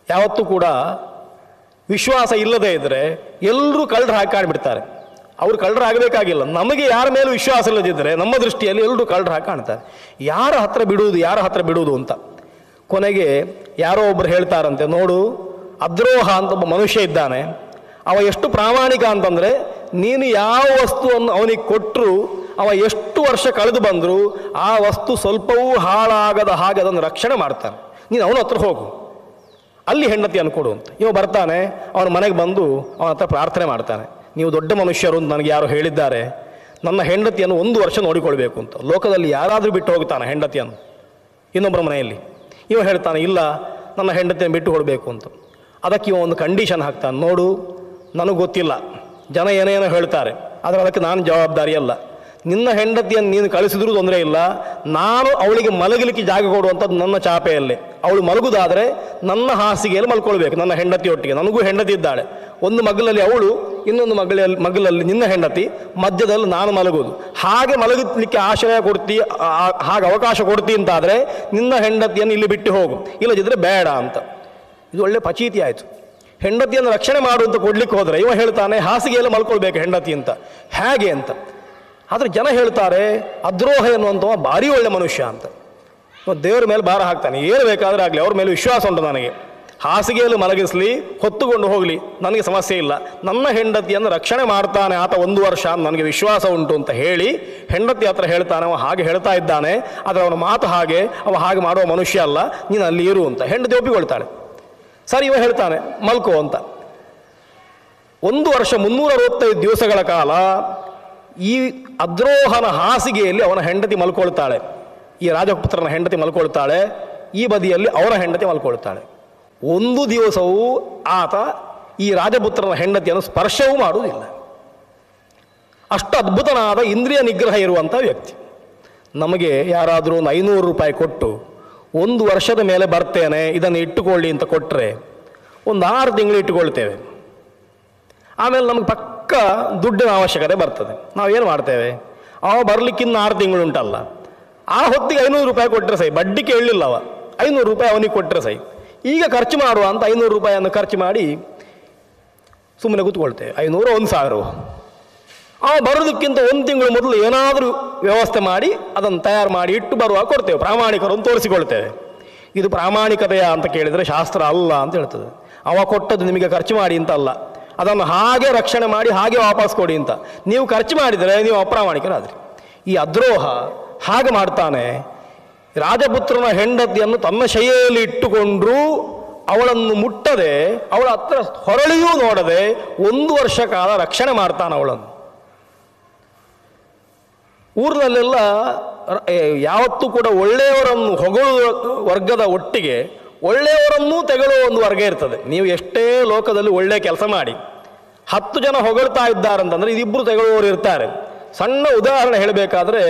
ಯಾವತ್ತೂ ಕೂಡ ವಿಶ್ವಾಸ ಇಲ್ಲದೇ ಇದ್ದರೆ ಎಲ್ಲರೂ ಕಳ್ಳರು ಹಾಕಾಡ್ಬಿಡ್ತಾರೆ. ಅವರು ಕಳ್ಳರು ಆಗಬೇಕಾಗಿಲ್ಲ. ನಮಗೆ ಯಾರ ಮೇಲೂ ವಿಶ್ವಾಸ ಇಲ್ಲದಿದ್ದರೆ ನಮ್ಮ ದೃಷ್ಟಿಯಲ್ಲಿ ಎಲ್ಲರೂ ಕಳ್ಳರು ಹಾಕಿ ಕಾಣ್ತಾರೆ. ಯಾರ ಹತ್ರ ಬಿಡುವುದು ಅಂತ. ಕೊನೆಗೆ ಯಾರೋ ಒಬ್ಬರು ಹೇಳ್ತಾರಂತೆ, ನೋಡು ಅದ್ರೋಹ ಅಂತ ಒಬ್ಬ ಮನುಷ್ಯ ಇದ್ದಾನೆ, ಅವ ಎಷ್ಟು ಪ್ರಾಮಾಣಿಕ ಅಂತಂದರೆ ನೀನು ಯಾವ ವಸ್ತುವನ್ನು ಅವನಿಗೆ ಕೊಟ್ಟರು ಅವ ಎಷ್ಟು ವರ್ಷ ಕಳೆದು ಬಂದರೂ ಆ ವಸ್ತು ಸ್ವಲ್ಪವೂ ಹಾಳಾಗದ ಹಾಗೆ ಅದನ್ನು ರಕ್ಷಣೆ ಮಾಡ್ತಾನೆ. ನೀನು ಅವನ ಹತ್ರ ಹೋಗು, ಅಲ್ಲಿ ಹೆಂಡತಿಯನ್ನು ಕೊಡು ಅಂತ. ಇವ ಬರ್ತಾನೆ, ಅವನ ಮನೆಗೆ ಬಂದು ಅವನ ಹತ್ರ ಪ್ರಾರ್ಥನೆ ಮಾಡ್ತಾನೆ, ನೀವು ದೊಡ್ಡ ಮನುಷ್ಯರು ಅಂತ ನನಗೆ ಯಾರೋ ಹೇಳಿದ್ದಾರೆ, ನನ್ನ ಹೆಂಡತಿಯನ್ನು 1 ವರ್ಷ ನೋಡಿಕೊಳ್ಬೇಕು ಅಂತ. ಲೋಕದಲ್ಲಿ ಯಾರಾದರೂ ಬಿಟ್ಟು ಹೋಗ್ತಾನೆ ಹೆಂಡತಿಯನ್ನು ಇನ್ನೊಬ್ಬರ ಮನೆಯಲ್ಲಿ? ಇವ ಹೇಳ್ತಾನೆ, ಇಲ್ಲ ನನ್ನ ಹೆಂಡತಿಯನ್ನು ಬಿಟ್ಟು ಕೊಡಬೇಕು ಅಂತ. ಅದಕ್ಕೆ ಇವ ಒಂದು ಕಂಡೀಷನ್ ಹಾಕ್ತಾನೆ, ನೋಡು ನನಗೆ ಗೊತ್ತಿಲ್ಲ, ಜನ ಏನೇನೋ ಹೇಳ್ತಾರೆ, ಆದರೆ ಅದಕ್ಕೆ ನಾನು ಜವಾಬ್ದಾರಿ ಅಲ್ಲ. ನಿನ್ನ ಹೆಂಡತಿಯನ್ನು ನೀನು ಕಳಿಸಿದ್ರೂ ತೊಂದರೆ ಇಲ್ಲ, ನಾನು ಅವಳಿಗೆ ಮಲಗಲಿಕ್ಕೆ ಜಾಗ ಕೊಡುವಂಥದ್ದು ನನ್ನ ಚಾಪೆಯಲ್ಲಿ. ಅವಳು ಮಲಗುದಾದರೆ ನನ್ನ ಹಾಸಿಗೆಯಲ್ಲಿ ಮಲ್ಕೊಳ್ಬೇಕು, ನನ್ನ ಹೆಂಡತಿಯೊಟ್ಟಿಗೆ. ನನಗೂ ಹೆಂಡತಿ ಇದ್ದಾಳೆ, ಒಂದು ಮಗ್ಗಲಲ್ಲಿ ಅವಳು, ಇನ್ನೊಂದು ಮಗ್ಗಲಲ್ಲಿ ನಿನ್ನ ಹೆಂಡತಿ, ಮಧ್ಯದಲ್ಲಿ ನಾನು ಮಲಗುವುದು. ಹಾಗೆ ಮಲಗಲಿಕ್ಕೆ ಆಶ್ರಯ ಕೊಡ್ತಿ, ಹಾಗೆ ಅವಕಾಶ ಕೊಡ್ತಿ ಅಂತಾದರೆ ನಿನ್ನ ಹೆಂಡತಿಯನ್ನು ಇಲ್ಲಿ ಬಿಟ್ಟು ಹೋಗು, ಇಲ್ಲದಿದ್ದರೆ ಬೇಡ ಅಂತ. ಇದು ಒಳ್ಳೆ ಪಚೀತಿ ಆಯಿತು. ಹೆಂಡತಿಯನ್ನು ರಕ್ಷಣೆ ಮಾಡು ಅಂತ ಕೊಡ್ಲಿಕ್ಕೆ ಹೋದರೆ ಇವ ಹೇಳ್ತಾನೆ ಹಾಸಿಗೆಯಲ್ಲಿ ಮಲ್ಕೊಳ್ಬೇಕು ಹೆಂಡತಿ ಅಂತ. ಹೇಗೆ ಅಂತ. ಆದರೆ ಜನ ಹೇಳ್ತಾರೆ ಅದ್ರೋಹ ಎನ್ನುವಂಥವ ಭಾರಿ ಒಳ್ಳೆ ಮನುಷ್ಯ ಅಂತ. ದೇವರ ಮೇಲೆ ಭಾರ ಹಾಕ್ತಾನೆ, ಏನು ಬೇಕಾದರೆ ಆಗಲಿ, ಅವ್ರ ಮೇಲೆ ವಿಶ್ವಾಸ ಉಂಟು ನನಗೆ, ಹಾಸಿಗೆಯಲ್ಲಿ ಮಲಗಿಸಲಿ, ಹೊತ್ತುಕೊಂಡು ಹೋಗಲಿ, ನನಗೆ ಸಮಸ್ಯೆ ಇಲ್ಲ, ನನ್ನ ಹೆಂಡತಿಯನ್ನು ರಕ್ಷಣೆ ಮಾಡ್ತಾನೆ ಆತ 1 ವರ್ಷ ನನಗೆ ವಿಶ್ವಾಸ ಉಂಟು ಅಂತ ಹೇಳಿ ಹೆಂಡತಿ ಹತ್ರ ಹೇಳ್ತಾನೆ. ಅವ ಹಾಗೆ ಹೇಳ್ತಾ ಇದ್ದಾನೆ, ಆದರೆ ಅವನ ಮಾತು ಹಾಗೆ, ಅವ ಹಾಗೆ ಮಾಡುವ ಮನುಷ್ಯ ಅಲ್ಲ, ನೀನು ಅಲ್ಲಿ ಇರು ಅಂತ. ಹೆಂಡತಿ ಒಪ್ಪಿಕೊಳ್ತಾಳೆ. ಸರಿ, ಇವ ಹೇಳ್ತಾನೆ ಮಲ್ಕೋ ಅಂತ. 1 ವರ್ಷ 365 ದಿವಸಗಳ ಕಾಲ ಈ ಅದ್ರೋಹನ ಹಾಸಿಗೆಯಲ್ಲಿ ಅವನ ಹೆಂಡತಿ ಮಲ್ಕೊಳ್ತಾಳೆ. ಈ ರಾಜಪುತ್ರನ ಹೆಂಡತಿ ಮಲ್ಕೊಳ್ತಾಳೆ, ಈ ಬದಿಯಲ್ಲಿ ಅವನ ಹೆಂಡತಿ ಮಲ್ಕೊಳ್ತಾಳೆ. 1 ದಿವಸವೂ ಆತ ಈ ರಾಜಪುತ್ರನ ಹೆಂಡತಿಯನ್ನು ಸ್ಪರ್ಶವೂ ಮಾಡುವುದಿಲ್ಲ. ಅಷ್ಟು ಅದ್ಭುತನಾದ ಇಂದ್ರಿಯ ನಿಗ್ರಹ ಇರುವಂಥ ವ್ಯಕ್ತಿ. ನಮಗೆ ಯಾರಾದರೂ ಒಂದು 500 ರೂಪಾಯಿ ಕೊಟ್ಟು 1 ವರ್ಷದ ಮೇಲೆ ಬರ್ತೇನೆ ಇದನ್ನು ಇಟ್ಟುಕೊಳ್ಳಿ ಅಂತ ಕೊಟ್ಟರೆ ಒಂದು 6 ತಿಂಗಳು ಇಟ್ಟುಕೊಳ್ತೇವೆ. ಆಮೇಲೆ ನಮಗೆ ಪಕ್ಕ ದುಡ್ಡಿನ ಅವಶ್ಯಕತೆ ಬರ್ತದೆ. ನಾವೇನು ಮಾಡ್ತೇವೆ, ಅವ ಬರಲಿಕ್ಕಿನ್ನ 6 ತಿಂಗಳು ಉಂಟಲ್ಲ, ಆ ಹೊತ್ತಿಗೆ 500 ರೂಪಾಯಿ ಕೊಟ್ಟರೆ ಸೈ, ಬಡ್ಡಿ ಕೇಳಲಿಲ್ಲ ಅವ, 500 ರೂಪಾಯಿ ಅವನಿಗೆ ಕೊಟ್ಟರೆ ಸೈ. ಈಗ ಖರ್ಚು ಮಾಡುವ ಅಂತ 500 ರೂಪಾಯಿಯನ್ನು ಖರ್ಚು ಮಾಡಿ ಸುಮ್ಮನೆ ಕೂತ್ಕೊಳ್ತೇವೆ. 500 1,000. ಅವ ಬರೋದಕ್ಕಿಂತ 1 ತಿಂಗಳು ಮೊದಲು ಏನಾದರೂ ವ್ಯವಸ್ಥೆ ಮಾಡಿ ಅದನ್ನು ತಯಾರು ಮಾಡಿ ಇಟ್ಟು ಬರುವಾಗ ಕೊಡ್ತೇವೆ, ಪ್ರಾಮಾಣಿಕರು ಅಂತ ತೋರಿಸಿಕೊಳ್ತೇವೆ. ಇದು ಪ್ರಾಮಾಣಿಕತೆಯ ಅಂತ ಕೇಳಿದರೆ ಶಾಸ್ತ್ರ ಅಲ್ಲ ಅಂತ ಹೇಳ್ತದೆ. ಅವ ಕೊಟ್ಟದ್ದು ನಿಮಗೆ ಖರ್ಚು ಮಾಡಿ ಅಂತ ಅಲ್ಲ, ಅದನ್ನು ಹಾಗೆ ರಕ್ಷಣೆ ಮಾಡಿ ಹಾಗೆ ವಾಪಸ್ ಕೊಡಿ ಅಂತ. ನೀವು ಖರ್ಚು ಮಾಡಿದರೆ ನೀವು ಅಪ್ರಾಮಾಣಿಕರಾದ್ರಿ. ಈ ಅದ್ರೋಹ ಹಾಗೆ ಮಾಡ್ತಾನೆ. ರಾಜಪುತ್ರನ ಹೆಂಡತಿಯನ್ನು ತನ್ನ ಶೈಲಿಯಲ್ಲಿ ಇಟ್ಟುಕೊಂಡ್ರೂ ಅವಳನ್ನು ಮುಟ್ಟದೆ, ಅವಳ ಹತ್ರ ಹೊರಳಿಯೂ ನೋಡದೆ 1 ವರ್ಷ ಕಾಲ ರಕ್ಷಣೆ ಮಾಡ್ತಾನೆ ಅವಳನ್ನು. ಊರಿನಲ್ಲೆಲ್ಲ ಯಾವತ್ತೂ ಕೂಡ ಒಳ್ಳೆಯವರನ್ನು ಹೊಗಳುವ ವರ್ಗದ ಒಟ್ಟಿಗೆ ಒಳ್ಳೆಯವರನ್ನೂ ತೆಗೊಳ್ಳುವ ಒಂದು ವರ್ಗ ಇರ್ತದೆ. ನೀವು ಎಷ್ಟೇ ಲೋಕದಲ್ಲಿ ಒಳ್ಳೆಯ ಕೆಲಸ ಮಾಡಿ 10 ಜನ ಹೊಗಳ್ತಾ ಇದ್ದಾರಂತಂದರೆ ಇದಿಬ್ಬರು ತೆಗೊಳ್ಳುವವರು ಇರ್ತಾರೆ. ಸಣ್ಣ ಉದಾಹರಣೆ ಹೇಳಬೇಕಾದ್ರೆ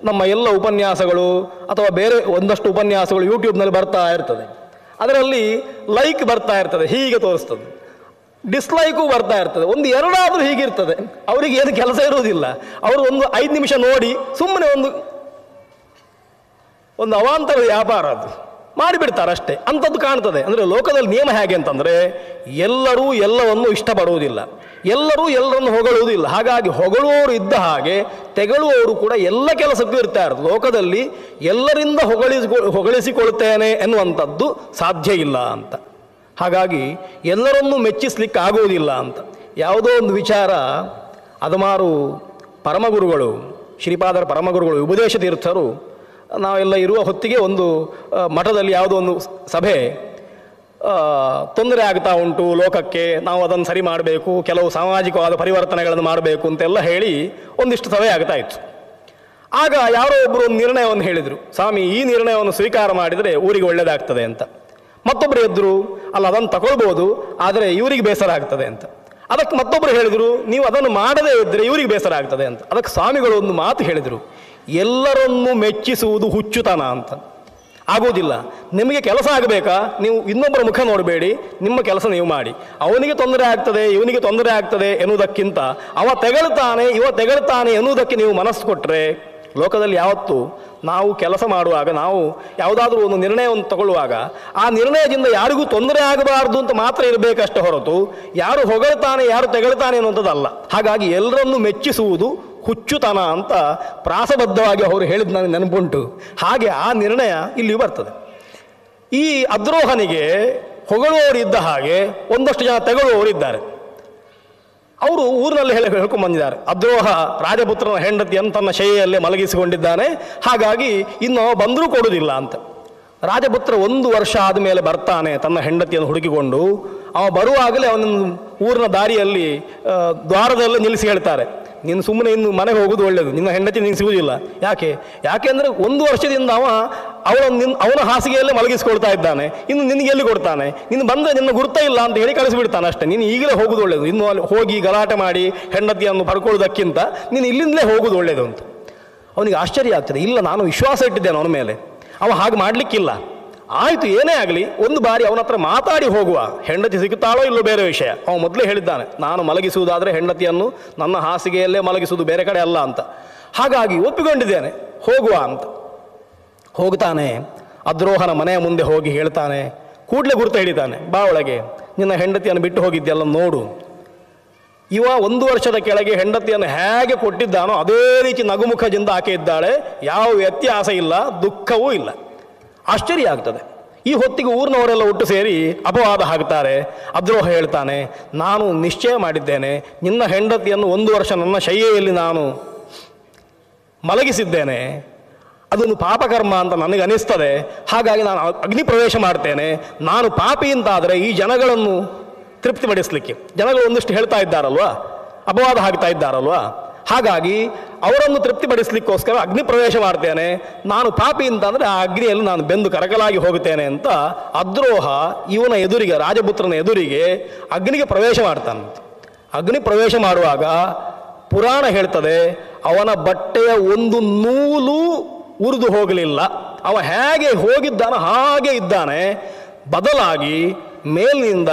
ನಮ್ಮ ಎಲ್ಲ ಉಪನ್ಯಾಸಗಳು ಅಥವಾ ಬೇರೆ ಒಂದಷ್ಟು ಉಪನ್ಯಾಸಗಳು ಯೂಟ್ಯೂಬ್ನಲ್ಲಿ ಬರ್ತಾ ಇರ್ತದೆ. ಅದರಲ್ಲಿ ಲೈಕ್ ಬರ್ತಾ ಇರ್ತದೆ, ಹೀಗೆ ತೋರಿಸ್ತದೆ, ಡಿಸ್ಲೈಕು ಬರ್ತಾ ಇರ್ತದೆ. 1-2 ಆದರೂ ಹೀಗಿರ್ತದೆ. ಅವರಿಗೆ ಏನು ಕೆಲಸ ಇರುವುದಿಲ್ಲ. ಅವರು ಒಂದು 5 ನಿಮಿಷ ನೋಡಿ ಸುಮ್ಮನೆ ಒಂದು ಅವಾಂತರ ವ್ಯಾಪಾರ ಅದು ಮಾಡಿಬಿಡ್ತಾರೆ ಅಷ್ಟೇ. ಅಂಥದ್ದು ಕಾಣ್ತದೆ. ಅಂದರೆ ಲೋಕದಲ್ಲಿ ನಿಯಮ ಹೇಗೆ ಅಂತಂದರೆ ಎಲ್ಲರೂ ಎಲ್ಲವನ್ನು ಇಷ್ಟಪಡುವುದಿಲ್ಲ, ಎಲ್ಲರೂ ಎಲ್ಲರನ್ನು ಹೊಗಳುವುದಿಲ್ಲ. ಹಾಗಾಗಿ ಹೊಗಳುವವರು ಇದ್ದ ಹಾಗೆ ತೆಗಳುವವರು ಕೂಡ ಎಲ್ಲ ಕೆಲಸಕ್ಕೂ ಇರ್ತಾ ಇರ್ತದೆ. ಲೋಕದಲ್ಲಿ ಎಲ್ಲರಿಂದ ಹೊಗಳಿಸಿಕೊಳ್ತೇನೆ ಎನ್ನುವಂಥದ್ದು ಸಾಧ್ಯ ಇಲ್ಲ ಅಂತ. ಹಾಗಾಗಿ ಎಲ್ಲರನ್ನೂ ಮೆಚ್ಚಿಸ್ಲಿಕ್ಕೆ ಆಗುವುದಿಲ್ಲ ಅಂತ. ಯಾವುದೋ ಒಂದು ವಿಚಾರ ಅದಮಾರು ಪರಮಗುರುಗಳು, ಶ್ರೀಪಾದರ ಪರಮಗುರುಗಳು ಉಪದೇಶ ತೀರ್ಥರು ನಾವೆಲ್ಲ ಇರುವ ಹೊತ್ತಿಗೆ ಒಂದು ಮಠದಲ್ಲಿ ಯಾವುದೋ ಒಂದು ಸಭೆ ತೊಂದರೆ ಆಗ್ತಾ ಉಂಟು ಲೋಕಕ್ಕೆ, ನಾವು ಅದನ್ನು ಸರಿ ಮಾಡಬೇಕು, ಕೆಲವು ಸಾಮಾಜಿಕವಾದ ಪರಿವರ್ತನೆಗಳನ್ನು ಮಾಡಬೇಕು ಅಂತೆಲ್ಲ ಹೇಳಿ ಒಂದಿಷ್ಟು ಸಭೆ ಆಗ್ತಾ ಇತ್ತು. ಆಗ ಯಾರೋ ಒಬ್ಬರು ಒಂದು ನಿರ್ಣಯವನ್ನು ಹೇಳಿದರು, ಸ್ವಾಮಿ ಈ ನಿರ್ಣಯವನ್ನು ಸ್ವೀಕಾರ ಮಾಡಿದರೆ ಊರಿಗೆ ಒಳ್ಳೆಯದಾಗ್ತದೆ ಅಂತ. ಮತ್ತೊಬ್ಬರು ಎದ್ದರು, ಅಲ್ಲ ಅದನ್ನು ತಗೊಳ್ಬೋದು, ಆದರೆ ಇವರಿಗೆ ಬೇಸರ ಆಗ್ತದೆ ಅಂತ. ಅದಕ್ಕೆ ಮತ್ತೊಬ್ಬರು ಹೇಳಿದರು, ನೀವು ಅದನ್ನು ಮಾಡದೇ ಇದ್ದರೆ ಇವರಿಗೆ ಬೇಸರ ಆಗ್ತದೆ ಅಂತ. ಅದಕ್ಕೆ ಸ್ವಾಮಿಗಳು ಒಂದು ಮಾತು ಹೇಳಿದರು, ಎಲ್ಲರನ್ನೂ ಮೆಚ್ಚಿಸುವುದು ಹುಚ್ಚುತನ ಅಂತ. ಆಗೋದಿಲ್ಲ. ನಿಮಗೆ ಕೆಲಸ ಆಗಬೇಕಾ, ನೀವು ಇನ್ನೊಬ್ಬರ ಮುಖ ನೋಡಬೇಡಿ, ನಿಮ್ಮ ಕೆಲಸ ನೀವು ಮಾಡಿ. ಅವನಿಗೆ ತೊಂದರೆ ಆಗ್ತದೆ, ಇವನಿಗೆ ತೊಂದರೆ ಆಗ್ತದೆ ಎನ್ನುವುದಕ್ಕಿಂತ ಅವ ತೆಗಳ್ತಾನೆ, ಇವ ತೆಗಳ್ತಾನೆ ಎನ್ನುವುದಕ್ಕೆ ನೀವು ಮನಸ್ಸು ಕೊಟ್ಟರೆ ಲೋಕದಲ್ಲಿ ಯಾವತ್ತೂ ನಾವು ಕೆಲಸ ಮಾಡುವಾಗ, ನಾವು ಯಾವುದಾದ್ರೂ ಒಂದು ನಿರ್ಣಯವನ್ನು ತಗೊಳ್ಳುವಾಗ ಆ ನಿರ್ಣಯದಿಂದ ಯಾರಿಗೂ ತೊಂದರೆ ಆಗಬಾರ್ದು ಅಂತ ಮಾತ್ರ ಇರಬೇಕಷ್ಟೇ ಹೊರತು ಯಾರು ಹೊಗಳ್ತಾನೆ ಯಾರು ತೆಗಳ್ತಾನೆ ಅನ್ನುವಂಥದ್ದಲ್ಲ. ಹಾಗಾಗಿ ಎಲ್ಲರನ್ನೂ ಮೆಚ್ಚಿಸುವುದು ಹುಚ್ಚುತನ ಅಂತ ಪ್ರಾಸಬದ್ಧವಾಗಿ ಅವರು ಹೇಳಿದ ನನಗೆ ನೆನಪುಂಟು. ಹಾಗೆ ಆ ನಿರ್ಣಯ ಇಲ್ಲಿ ಬರ್ತದೆ. ಈ ಅದ್ರೋಹನಿಗೆ ಹೊಗಳುವವರಿದ್ದ ಹಾಗೆ ಒಂದಷ್ಟು ಜನ ತೆಗಳುವವರಿದ್ದಾರೆ. ಅವರು ಊರಿನಲ್ಲಿ ಹೇಳ್ಕೊಂಡು ಬಂದಿದ್ದಾರೆ, ಅದ್ರೋಹ ರಾಜಪುತ್ರನ ಹೆಂಡತಿಯನ್ನು ತನ್ನ ಶೈಯಲ್ಲೇ ಮಲಗಿಸಿಕೊಂಡಿದ್ದಾನೆ, ಹಾಗಾಗಿ ಇನ್ನು ಬಂದರೂ ಕೊಡುವುದಿಲ್ಲ ಅಂತ. ರಾಜಪುತ್ರ 1 ವರ್ಷ ಆದಮೇಲೆ ಬರ್ತಾನೆ ತನ್ನ ಹೆಂಡತಿಯನ್ನು ಹುಡುಕಿಕೊಂಡು. ಅವ ಬರುವಾಗಲೇ ಅವನನ್ನು ಊರಿನ ದಾರಿಯಲ್ಲಿ ದ್ವಾರದಲ್ಲೇ ನಿಲ್ಲಿಸಿ ಹೇಳ್ತಾರೆ, ನೀನು ಸುಮ್ಮನೆ ಇನ್ನು ಮನೆಗೆ ಹೋಗೋದು ಒಳ್ಳೆಯದು, ನಿನ್ನ ಹೆಂಡತಿ ನೀನು ಸಿಗುವುದಿಲ್ಲ. ಯಾಕೆಂದರೆ 1 ವರ್ಷದಿಂದ ಅವನ ಹಾಸಿಗೆಯಲ್ಲೇ ಮಲಗಿಸ್ಕೊಳ್ತಾ ಇದ್ದಾನೆ, ಇನ್ನು ನಿನಗೆ ಎಲ್ಲಿ ಕೊಡ್ತಾನೆ, ನೀನು ಬಂದರೆ ನಿನ್ನ ಗುರುತ ಇಲ್ಲ ಅಂತ ಹೇಳಿ ಕಳಿಸಿಬಿಡ್ತಾನೆ ಅಷ್ಟೇ. ನೀನು ಈಗಲೇ ಹೋಗೋದು ಒಳ್ಳೆಯದು, ಇನ್ನು ಅಲ್ಲಿ ಹೋಗಿ ಗಲಾಟೆ ಮಾಡಿ ಹೆಂಡತಿಯನ್ನು ಪಡ್ಕೊಳ್ಳೋದಕ್ಕಿಂತ ನೀನು ಇಲ್ಲಿಂದಲೇ ಹೋಗೋದು ಒಳ್ಳೆಯದು ಅಂತ. ಅವನಿಗೆ ಆಶ್ಚರ್ಯ ಆಗ್ತದೆ, ಇಲ್ಲ ನಾನು ವಿಶ್ವಾಸ ಇಟ್ಟಿದ್ದೇನೆ ಅವನ ಮೇಲೆ, ಅವ ಹಾಗೆ ಮಾಡಲಿಕ್ಕಿಲ್ಲ. ಆಯಿತು, ಏನೇ ಆಗಲಿ ಒಂದು ಬಾರಿ ಅವನ ಹತ್ರ ಮಾತಾಡಿ ಹೋಗುವ, ಹೆಂಡತಿ ಸಿಗುತ್ತಾಳೋ ಇಲ್ಲೋ ಬೇರೆ ವಿಷಯ. ಅವ ಮೊದಲೇ ಹೇಳಿದ್ದಾನೆ, ನಾನು ಮಲಗಿಸುವುದಾದರೆ ಹೆಂಡತಿಯನ್ನು ನನ್ನ ಹಾಸಿಗೆಯಲ್ಲೇ ಮಲಗಿಸುವುದು, ಬೇರೆ ಕಡೆ ಅಲ್ಲ ಅಂತ. ಹಾಗಾಗಿ ಒಪ್ಪಿಕೊಂಡಿದ್ದೇನೆ, ಹೋಗುವ ಅಂತ. ಹೋಗ್ತಾನೆ, ಅದ್ರೋಹನ ಮನೆಯ ಮುಂದೆ ಹೋಗಿ ಹೇಳ್ತಾನೆ, ಕೂಡಲೇ ಗುರುತ ಹಿಡಿತಾನೆ, ಬಾ ಒಳಗೆ, ನಿನ್ನ ಹೆಂಡತಿಯನ್ನು ಬಿಟ್ಟು ಹೋಗಿದ್ದೆಲ್ಲ ನೋಡು. ಇವ 1 ವರ್ಷದ ಕೆಳಗೆ ಹೆಂಡತಿಯನ್ನು ಹೇಗೆ ಕೊಟ್ಟಿದ್ದಾನೋ ಅದೇ ರೀತಿ ನಗುಮುಖದಿಂದ ಆಕೆ ಇದ್ದಾಳೆ, ಯಾವ ವ್ಯತ್ಯಾಸ ಇಲ್ಲ, ದುಃಖವೂ ಇಲ್ಲ. ಆಶ್ಚರ್ಯ ಆಗ್ತದೆ. ಈ ಹೊತ್ತಿಗೆ ಊರಿನವರೆಲ್ಲ ಒಟ್ಟು ಸೇರಿ ಅಪವಾದ ಹಾಕ್ತಾರೆ. ಅದ್ರೋಹ ಹೇಳ್ತಾನೆ, ನಾನು ನಿಶ್ಚಯ ಮಾಡಿದ್ದೇನೆ, ನಿನ್ನ ಹೆಂಡತಿಯನ್ನು 1 ವರ್ಷ ನನ್ನ ಶಯ್ಯೆಯಲ್ಲಿ ನಾನು ಮಲಗಿಸಿದ್ದೇನೆ, ಅದನ್ನು ಪಾಪಕರ್ಮ ಅಂತ ನನಗೆ ಅನಿಸ್ತದೆ, ಹಾಗಾಗಿ ನಾನು ಅಗ್ನಿ ಪ್ರವೇಶ ಮಾಡ್ತೇನೆ. ನಾನು ಪಾಪಿ ಅಂತಾದರೆ ಈ ಜನಗಳನ್ನು ತೃಪ್ತಿಪಡಿಸಲಿಕ್ಕೆ, ಜನಗಳು ಒಂದಿಷ್ಟು ಹೇಳ್ತಾ ಇದ್ದಾರಲ್ವ, ಅಪವಾದ ಹಾಕ್ತಾ ಇದ್ದಾರಲ್ವ, ಹಾಗಾಗಿ ಅವರನ್ನು ತೃಪ್ತಿಪಡಿಸಲಿಕ್ಕೋಸ್ಕರ ಅಗ್ನಿ ಪ್ರವೇಶ ಮಾಡ್ತೇನೆ. ನಾನು ಪಾಪಿ ಅಂತಂದರೆ ಆ ಅಗ್ನಿಯಲ್ಲಿ ನಾನು ಬೆಂದು ಕರಕಲಾಗಿ ಹೋಗುತ್ತೇನೆ ಅಂತ ಅದ್ರೋಹ ಇವನ ಎದುರಿಗೆ, ರಾಜಪುತ್ರನ ಎದುರಿಗೆ ಅಗ್ನಿಗೆ ಪ್ರವೇಶ ಮಾಡ್ತಾನೆ. ಅಗ್ನಿ ಪ್ರವೇಶ ಮಾಡುವಾಗ ಪುರಾಣ ಹೇಳ್ತದೆ, ಅವನ ಬಟ್ಟೆಯ ಒಂದು ನೂಲು ಉರಿದು ಹೋಗಲಿಲ್ಲ. ಅವ ಹೇಗೆ ಹೋಗಿದ್ದಾನೋ ಹಾಗೆ ಇದ್ದಾನೆ. ಬದಲಾಗಿ ಮೇಲಿನಿಂದ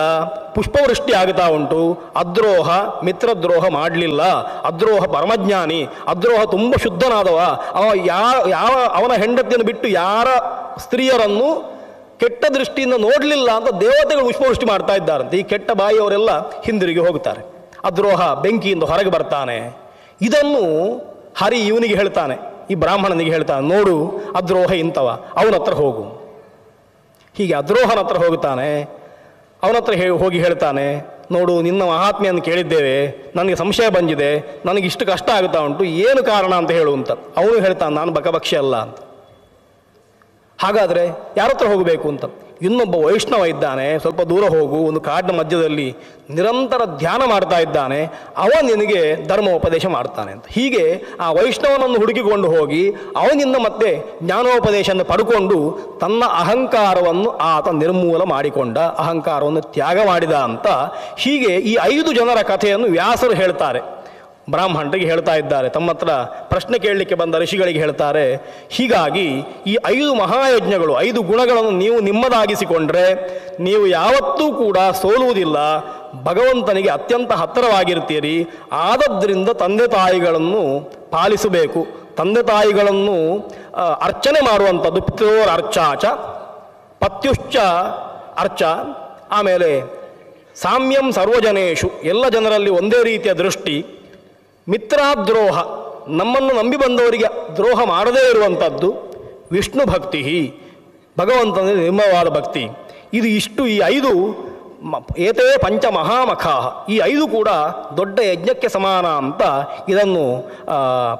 ಪುಷ್ಪವೃಷ್ಟಿ ಆಗ್ತಾ ಉಂಟು. ಅದ್ರೋಹ ಮಿತ್ರದ್ರೋಹ ಮಾಡಲಿಲ್ಲ, ಅದ್ರೋಹ ಪರಮಜ್ಞಾನಿ, ಅದ್ರೋಹ ತುಂಬ ಶುದ್ಧನಾದವ. ಅವನ ಹೆಂಡತಿಯನ್ನು ಬಿಟ್ಟು ಯಾರ ಸ್ತ್ರೀಯರನ್ನು ಕೆಟ್ಟ ದೃಷ್ಟಿಯಿಂದ ನೋಡಲಿಲ್ಲ ಅಂತ ದೇವತೆಗಳು ಪುಷ್ಪವೃಷ್ಟಿ ಮಾಡ್ತಾ ಇದ್ದಾರಂತೆ. ಈ ಕೆಟ್ಟ ಬಾಯಿಯವರೆಲ್ಲ ಹಿಂದಿರುಗಿ ಹೋಗುತ್ತಾರೆ. ಅದ್ರೋಹ ಬೆಂಕಿಯಿಂದ ಹೊರಗೆ ಬರ್ತಾನೆ. ಇದನ್ನು ಹರಿ ಇವನಿಗೆ ಹೇಳ್ತಾನೆ, ಈ ಬ್ರಾಹ್ಮಣನಿಗೆ ಹೇಳ್ತಾನೆ, ನೋಡು ಅದ್ರೋಹ ಇಂಥವ, ಅವನ ಹತ್ರ ಹೋಗು. ಹೀಗೆ ಅದ್ರೋಹನ ಹತ್ರ ಹೋಗುತ್ತಾನೆ. ಅವನ ಹತ್ರ ಹೋಗಿ ಹೇಳ್ತಾನೆ, ನೋಡು ನಿನ್ನ ಮಹಾತ್ಮೆಯನ್ನು ಕೇಳಿದ್ದೇವೆ, ನನಗೆ ಸಂಶಯ ಬಂದಿದೆ, ನನಗೆ ಇಷ್ಟು ಕಷ್ಟ ಆಗುತ್ತಾ ಉಂಟು, ಏನು ಕಾರಣ ಅಂತ ಹೇಳು ಅಂತ. ಅವನು ಹೇಳ್ತಾನೆ, ನಾನು ಬಕಭಕ್ಷಿ ಅಲ್ಲ ಅಂತ. ಹಾಗಾದರೆ ಯಾರ ಹತ್ರ ಹೋಗಬೇಕು ಅಂತ. ಇನ್ನೊಬ್ಬ ವೈಷ್ಣವ ಇದ್ದಾನೆ, ಸ್ವಲ್ಪ ದೂರ ಹೋಗು, ಒಂದು ಕಾಡಿನ ಮಧ್ಯದಲ್ಲಿ ನಿರಂತರ ಧ್ಯಾನ ಮಾಡ್ತಾ ಇದ್ದಾನೆ, ಅವ ನಿನಗೆ ಧರ್ಮೋಪದೇಶ ಮಾಡ್ತಾನೆ ಅಂತ. ಹೀಗೆ ಆ ವೈಷ್ಣವನನ್ನು ಹುಡುಕಿಕೊಂಡು ಹೋಗಿ ಅವನಿಂದ ಮತ್ತೆ ಜ್ಞಾನೋಪದೇಶವನ್ನು ಪಡ್ಕೊಂಡು ತನ್ನ ಅಹಂಕಾರವನ್ನು ಆತ ನಿರ್ಮೂಲ ಮಾಡಿಕೊಂಡ, ಅಹಂಕಾರವನ್ನು ತ್ಯಾಗ ಮಾಡಿದ ಅಂತ. ಹೀಗೆ ಈ 5 ಜನರ ಕಥೆಯನ್ನು ವ್ಯಾಸರು ಹೇಳ್ತಾರೆ, ಬ್ರಾಹ್ಮಣರಿಗೆ ಹೇಳ್ತಾ ಇದ್ದಾರೆ. ತಮ್ಮ ಹತ್ರ ಪ್ರಶ್ನೆ ಕೇಳಲಿಕ್ಕೆ ಬಂದ ಋಷಿಗಳಿಗೆ ಹೇಳ್ತಾರೆ, ಹೀಗಾಗಿ ಈ 5 ಮಹಾಯಜ್ಞಗಳು, 5 ಗುಣಗಳನ್ನು ನೀವು ನಿಮ್ಮದಾಗಿಸಿಕೊಂಡ್ರೆ ನೀವು ಯಾವತ್ತೂ ಕೂಡ ಸೋಲುವುದಿಲ್ಲ, ಭಗವಂತನಿಗೆ ಅತ್ಯಂತ ಹತ್ತಿರವಾಗಿರ್ತೀರಿ. ಆದದ್ರಿಂದ ತಂದೆ ತಾಯಿಗಳನ್ನು ಪಾಲಿಸಬೇಕು, ತಂದೆ ತಾಯಿಗಳನ್ನು ಅರ್ಚನೆ ಮಾಡುವಂಥದ್ದು. ಪಿತೃರ್ ಅರ್ಚಾಚ ಪತ್ಯುಶ್ಚ ಅರ್ಚ. ಆಮೇಲೆ ಸಾಮ್ಯಂ ಸರ್ವಜನೇಶು, ಎಲ್ಲ ಜನರಲ್ಲಿ ಒಂದೇ ರೀತಿಯ ದೃಷ್ಟಿ. ಮಿತ್ರಾದ್ರೋಹ, ನಮ್ಮನ್ನು ನಂಬಿ ಬಂದವರಿಗೆ ದ್ರೋಹ ಮಾಡದೇ ಇರುವಂಥದ್ದು. ವಿಷ್ಣು ಭಕ್ತಿ, ಭಗವಂತನ ನಿರ್ಮಲವಾದ ಭಕ್ತಿ. ಇದು ಇಷ್ಟು, ಈ 5 ಏತೇ ಪಂಚ ಮಹಾಮಖಾಹ, ಈ 5 ಕೂಡ ದೊಡ್ಡ ಯಜ್ಞಕ್ಕೆ ಸಮಾನ ಅಂತ ಇದನ್ನು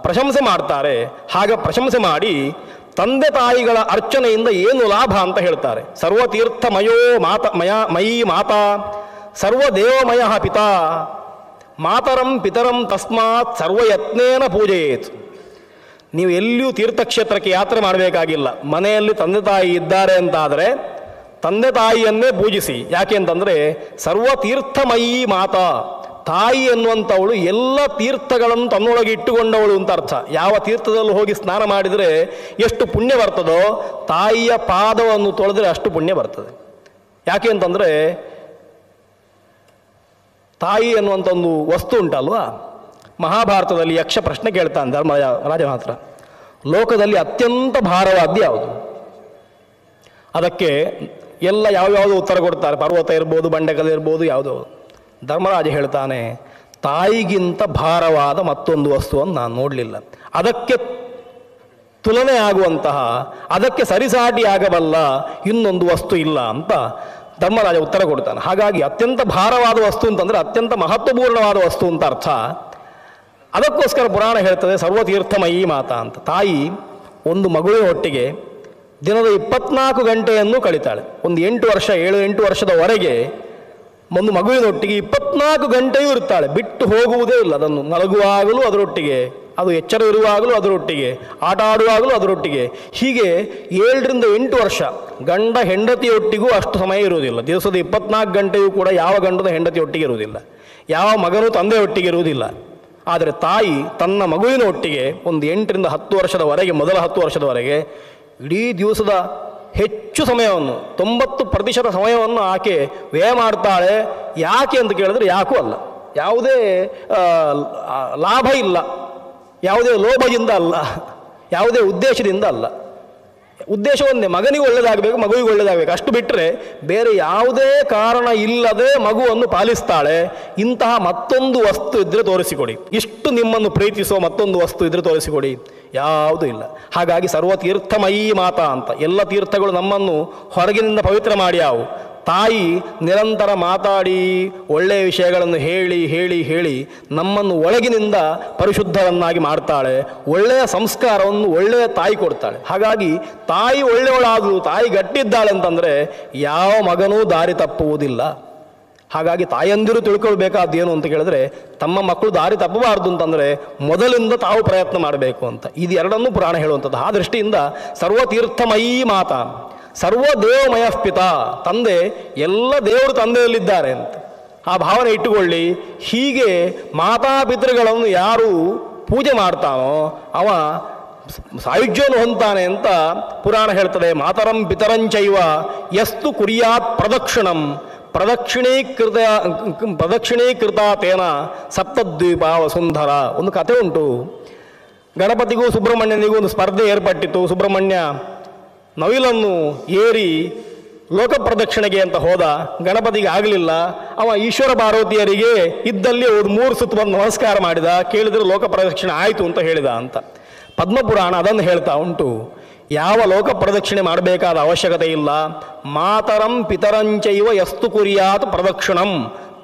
ಪ್ರಶಂಸೆ ಮಾಡ್ತಾರೆ. ಹಾಗೆ ಪ್ರಶಂಸೆ ಮಾಡಿ ತಂದೆ ತಾಯಿಗಳ ಅರ್ಚನೆಯಿಂದ ಏನು ಲಾಭ ಅಂತ ಹೇಳ್ತಾರೆ. ಸರ್ವತೀರ್ಥಮಯೋ ಮಯಿ ಮಾತಾ ಸರ್ವದೇವಮಯ ಪಿತಾ ಮಾತರಂ ಪಿತರಂ ತಸ್ಮಾತ್ ಸರ್ವಯತ್ನೇನ ಪೂಜೆಯೇತ್. ನೀವು ಎಲ್ಲಿಯೂ ತೀರ್ಥಕ್ಷೇತ್ರಕ್ಕೆ ಯಾತ್ರೆ ಮಾಡಬೇಕಾಗಿಲ್ಲ, ಮನೆಯಲ್ಲಿ ತಂದೆ ತಾಯಿ ಇದ್ದಾರೆ ಅಂತಾದರೆ ತಂದೆ ತಾಯಿಯನ್ನೇ ಪೂಜಿಸಿ. ಯಾಕೆ ಅಂತಂದರೆ ಸರ್ವತೀರ್ಥಮಯೀ ಮಾತಾ, ತಾಯಿ ಎನ್ನುವಂಥವಳು ಎಲ್ಲ ತೀರ್ಥಗಳನ್ನು ತನ್ನೊಳಗೆ ಇಟ್ಟುಕೊಂಡವಳು ಅಂತ ಅರ್ಥ. ಯಾವ ತೀರ್ಥದಲ್ಲೂ ಹೋಗಿ ಸ್ನಾನ ಮಾಡಿದರೆ ಎಷ್ಟು ಪುಣ್ಯ ಬರ್ತದೋ, ತಾಯಿಯ ಪಾದವನ್ನು ತೊಳೆದರೆ ಅಷ್ಟು ಪುಣ್ಯ ಬರ್ತದೆ. ಯಾಕೆ ಅಂತಂದರೆ ತಾಯಿ ಎನ್ನುವಂಥ ಒಂದು ವಸ್ತು ಉಂಟಲ್ವಾ, ಮಹಾಭಾರತದಲ್ಲಿ ಯಕ್ಷ ಪ್ರಶ್ನೆ ಕೇಳ್ತಾನೆ ಧರ್ಮರಾಜನ ಹತ್ರ, ಲೋಕದಲ್ಲಿ ಅತ್ಯಂತ ಭಾರವಾದ್ದು ಯಾವುದು? ಅದಕ್ಕೆ ಎಲ್ಲ ಯಾವ್ಯಾವುದು ಉತ್ತರ ಕೊಡ್ತಾರೆ. ಪರ್ವತ ಇರ್ಬೋದು, ಬಂಡೆಕಲ್ಲು ಇರ್ಬೋದು, ಯಾವುದೋ. ಧರ್ಮರಾಜ ಹೇಳ್ತಾನೆ, ತಾಯಿಗಿಂತ ಭಾರವಾದ ಮತ್ತೊಂದು ವಸ್ತುವನ್ನು ನಾನು ನೋಡಲಿಲ್ಲ. ಅದಕ್ಕೆ ತುಲನೆ ಆಗುವಂತಹ, ಅದಕ್ಕೆ ಸರಿಸಾಟಿಯಾಗಬಲ್ಲ ಇನ್ನೊಂದು ವಸ್ತು ಇಲ್ಲ ಅಂತ ಧರ್ಮರಾಜ ಉತ್ತರ ಕೊಡ್ತಾನೆ. ಹಾಗಾಗಿ ಅತ್ಯಂತ ಭಾರವಾದ ವಸ್ತು ಅಂತಂದರೆ ಅತ್ಯಂತ ಮಹತ್ವಪೂರ್ಣವಾದ ವಸ್ತು ಅಂತ ಅರ್ಥ. ಅದಕ್ಕೋಸ್ಕರ ಪುರಾಣ ಹೇಳ್ತದೆ ಸರ್ವತೀರ್ಥಮಯೀ ಮಾತಾ ಅಂತ. ತಾಯಿ ಒಂದು ಮಗುವಿನ ಒಟ್ಟಿಗೆ ದಿನದ 24 ಗಂಟೆಯನ್ನು ಕಳೀತಾಳೆ. ಒಂದು 7-8 ವರ್ಷದವರೆಗೆ ಒಂದು ಮಗುವಿನೊಟ್ಟಿಗೆ 24 ಗಂಟೆಯೂ ಇರ್ತಾಳೆ, ಬಿಟ್ಟು ಹೋಗುವುದೇ ಇಲ್ಲ. ಅದನ್ನು ಮಲಗುವಾಗಲೂ ಅದರೊಟ್ಟಿಗೆ, ಅದು ಎಚ್ಚರ ಇರುವಾಗಲೂ ಅದರೊಟ್ಟಿಗೆ, ಆಟ ಆಡುವಾಗಲೂ ಅದರೊಟ್ಟಿಗೆ. ಹೀಗೆ 7-8 ವರ್ಷ ಗಂಡ ಹೆಂಡತಿಯೊಟ್ಟಿಗೂ ಅಷ್ಟು ಸಮಯ ಇರುವುದಿಲ್ಲ. ದಿವಸದ 24 ಗಂಟೆಯೂ ಕೂಡ ಯಾವ ಗಂಡನ ಹೆಂಡತಿಯೊಟ್ಟಿಗೆ ಇರುವುದಿಲ್ಲ, ಯಾವ ಮಗನೂ ತಂದೆಯೊಟ್ಟಿಗೆ ಇರುವುದಿಲ್ಲ. ಆದರೆ ತಾಯಿ ತನ್ನ ಮಗುವಿನ ಒಟ್ಟಿಗೆ ಒಂದು 8-10 ವರ್ಷದವರೆಗೆ, ಮೊದಲ 10 ವರ್ಷದವರೆಗೆ ಇಡೀ ದಿವಸದ ಹೆಚ್ಚು ಸಮಯವನ್ನು, 90% ಸಮಯವನ್ನು ಆಕೆ ವ್ಯಯ ಮಾಡ್ತಾಳೆ. ಯಾಕೆ ಅಂತ ಕೇಳಿದ್ರೆ ಯಾಕೂ ಅಲ್ಲ, ಯಾವುದೇ ಲಾಭ ಇಲ್ಲ, ಯಾವುದೇ ಲೋಭದಿಂದ ಅಲ್ಲ, ಯಾವುದೇ ಉದ್ದೇಶದಿಂದ ಅಲ್ಲ. ಉದ್ದೇಶ ಒಂದೇ, ಮಗನಿಗೆ ಒಳ್ಳೆಯದಾಗಬೇಕು, ಮಗುವಿಗೆ ಒಳ್ಳೆಯದಾಗಬೇಕು, ಅಷ್ಟು ಬಿಟ್ಟರೆ ಬೇರೆ ಯಾವುದೇ ಕಾರಣ ಇಲ್ಲದೆ ಮಗುವನ್ನು ಪಾಲಿಸ್ತಾಳೆ. ಇಂತಹ ಮತ್ತೊಂದು ವಸ್ತು ಇದ್ದರೆ ತೋರಿಸಿಕೊಡಿ, ಇಷ್ಟು ನಿಮ್ಮನ್ನು ಪ್ರೀತಿಸುವ ಮತ್ತೊಂದು ವಸ್ತು ಇದ್ದರೆ ತೋರಿಸಿಕೊಡಿ, ಯಾವುದೂ ಇಲ್ಲ. ಹಾಗಾಗಿ ಸರ್ವತೀರ್ಥಮಯೀ ಮಾತಾ ಅಂತ. ಎಲ್ಲ ತೀರ್ಥಗಳು ನಮ್ಮನ್ನು ಹೊರಗಿನಿಂದ ಪವಿತ್ರ ಮಾಡ್ಯಾವು. ತಾಯಿ ನಿರಂತರ ಮಾತಾಡಿ ಒಳ್ಳೆಯ ವಿಷಯಗಳನ್ನು ಹೇಳಿ ಹೇಳಿ ಹೇಳಿ ನಮ್ಮನ್ನು ಒಳಗಿನಿಂದ ಪರಿಶುದ್ಧರನ್ನಾಗಿ ಮಾಡ್ತಾಳೆ. ಒಳ್ಳೆಯ ಸಂಸ್ಕಾರವನ್ನು ಒಳ್ಳೆಯ ತಾಯಿ ಕೊಡ್ತಾಳೆ. ಹಾಗಾಗಿ ತಾಯಿ ಒಳ್ಳೆಯವಳಾದಳು, ತಾಯಿ ಗಟ್ಟಿದ್ದಾಳೆ ಅಂತಂದರೆ ಯಾವ ಮಗನೂ ದಾರಿ ತಪ್ಪುವುದಿಲ್ಲ. ಹಾಗಾಗಿ ತಾಯಂದಿರು ತಿಳ್ಕೊಳ್ಬೇಕಾದ್ದೇನು ಅಂತ ಕೇಳಿದ್ರೆ, ತಮ್ಮ ಮಕ್ಕಳು ದಾರಿ ತಪ್ಪಬಾರ್ದು ಅಂತಂದರೆ ಮೊದಲಿಂದ ತಾವು ಪ್ರಯತ್ನ ಮಾಡಬೇಕು ಅಂತ. ಇದು ಎರಡನ್ನೂ ಪುರಾಣ ಹೇಳುವಂಥದ್ದು. ಆ ದೃಷ್ಟಿಯಿಂದ ಸರ್ವತೀರ್ಥಮಯೀ ಮಾತಾ, ಸರ್ವದೇವಮಯ ಪಿತಾ, ತಂದೆ, ಎಲ್ಲ ದೇವರು ತಂದೆಯಲ್ಲಿದ್ದಾರೆ ಅಂತ ಆ ಭಾವನೆ ಇಟ್ಟುಕೊಳ್ಳಿ. ಹೀಗೆ ಮಾತಾಪಿತೃಗಳನ್ನು ಯಾರು ಪೂಜೆ ಮಾಡ್ತಾನೋ ಅವ ಸಾಯುಜ್ಯವನ್ನು ಹೊಂತಾನೆ ಅಂತ ಪುರಾಣ ಹೇಳ್ತದೆ. ಮಾತರಂ ಪಿತರಂಚೈವ ಯಸ್ತು ಕುರ್ಯಾತ್ ಪ್ರದಕ್ಷಿಣಂ ಪ್ರದಕ್ಷಿಣೀಕೃತ ತೇನ ಸಪ್ತದ್ವೀಪ ವಸುಂಧರ. ಒಂದು ಕಥೆ ಉಂಟು. ಗಣಪತಿಗೂ ಸುಬ್ರಹ್ಮಣ್ಯನಿಗೂ ಒಂದು ಸ್ಪರ್ಧೆ ಏರ್ಪಟ್ಟಿತ್ತು. ಸುಬ್ರಹ್ಮಣ್ಯ ನವಿಲನ್ನು ಏರಿ ಲೋಕ ಪ್ರದಕ್ಷಿಣೆಗೆ ಅಂತ ಹೋದ. ಗಣಪತಿಗೆ ಆಗಲಿಲ್ಲ. ಅವ ಈಶ್ವರ ಪಾರ್ವತಿಯರಿಗೆ ಇದ್ದಲ್ಲಿ ಒಂದು 3 ಸುತ್ತು ಬಂದು ನಮಸ್ಕಾರ ಮಾಡಿದ. ಕೇಳಿದರೆ ಲೋಕ ಪ್ರದಕ್ಷಿಣೆ ಆಯಿತು ಅಂತ ಹೇಳಿದ ಅಂತ ಪದ್ಮಪುರಾಣ ಅದನ್ನು ಹೇಳ್ತಾ ಉಂಟು. ಯಾವ ಲೋಕ ಪ್ರದಕ್ಷಿಣೆ ಮಾಡಬೇಕಾದ ಅವಶ್ಯಕತೆ ಇಲ್ಲ. ಮಾತರಂ ಪಿತರಂಚೈವ ಯಸ್ತು ಕುರ್ಯಾತ್ ಪ್ರದಕ್ಷಿಣಂ,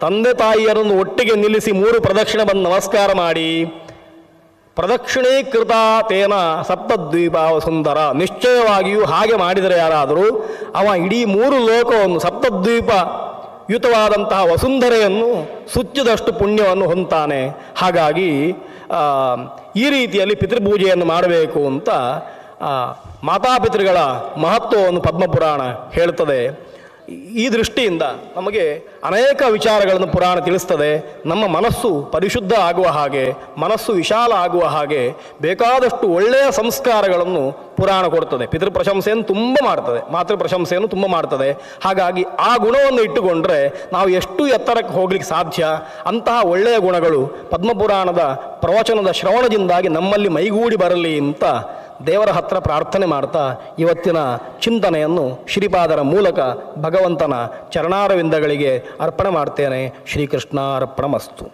ತಂದೆ ತಾಯಿಯರನ್ನು ಒಟ್ಟಿಗೆ ನಿಲ್ಲಿಸಿ 3 ಪ್ರದಕ್ಷಿಣೆ ಬಂದು ನಮಸ್ಕಾರ ಮಾಡಿ, ಪ್ರದಕ್ಷಿಣೀಕೃತ ತೇನ ಸಪ್ತದ್ವೀಪ ಸುಂದರ, ನಿಶ್ಚಯವಾಗಿಯೂ ಹಾಗೆ ಮಾಡಿದರೆ ಯಾರಾದರೂ ಅವ ಇಡೀ 3 ಲೋಕವನ್ನು, ಸಪ್ತದ್ವೀಪ ಯುತವಾದಂತಹ ವಸುಂಧರೆಯನ್ನು ಸುಚ್ಚಿದಷ್ಟು ಪುಣ್ಯವನ್ನು ಹೊಂತಾನೆ. ಹಾಗಾಗಿ ಈ ರೀತಿಯಲ್ಲಿ ಪಿತೃಪೂಜೆಯನ್ನು ಮಾಡಬೇಕು ಅಂತ ಮಾತಾಪಿತೃಗಳ ಮಹತ್ವವನ್ನು ಪದ್ಮಪುರಾಣ ಹೇಳ್ತದೆ. ಈ ದೃಷ್ಟಿಯಿಂದ ನಮಗೆ ಅನೇಕ ವಿಚಾರಗಳನ್ನು ಪುರಾಣ ತಿಳಿಸ್ತದೆ. ನಮ್ಮ ಮನಸ್ಸು ಪರಿಶುದ್ಧ ಆಗುವ ಹಾಗೆ, ಮನಸ್ಸು ವಿಶಾಲ ಆಗುವ ಹಾಗೆ ಬೇಕಾದಷ್ಟು ಒಳ್ಳೆಯ ಸಂಸ್ಕಾರಗಳನ್ನು ಪುರಾಣ ಕೊಡ್ತದೆ. ಪಿತೃ ಪ್ರಶಂಸೆಯನ್ನು ತುಂಬ ಮಾಡ್ತದೆ, ಮಾತೃ ಪ್ರಶಂಸೆಯನ್ನು ತುಂಬ ಮಾಡ್ತದೆ. ಹಾಗಾಗಿ ಆ ಗುಣವನ್ನು ಇಟ್ಟುಕೊಂಡ್ರೆ ನಾವು ಎಷ್ಟು ಎತ್ತರಕ್ಕೆ ಹೋಗ್ಲಿಕ್ಕೆ ಸಾಧ್ಯ. ಅಂತಹ ಒಳ್ಳೆಯ ಗುಣಗಳು ಪದ್ಮಪುರಾಣದ ಪ್ರವಚನದ ಶ್ರವಣದಿಂದಾಗಿ ನಮ್ಮಲ್ಲಿ ಮೈಗೂಡಿ ಬರಲಿ ಅಂತ ದೇವರ ಹತ್ರ ಪ್ರಾರ್ಥನೆ ಮಾಡ್ತಾ ಇವತ್ತಿನ ಚಿಂತನೆಯನ್ನು ಶ್ರೀಪಾದರ ಮೂಲಕ ಭಗವಂತನ ಚರಣಾರವಿಂದಗಳಿಗೆ ಅರ್ಪಣೆ ಮಾಡ್ತೇನೆ. ಶ್ರೀಕೃಷ್ಣಾರ್ಪಣಮಸ್ತು.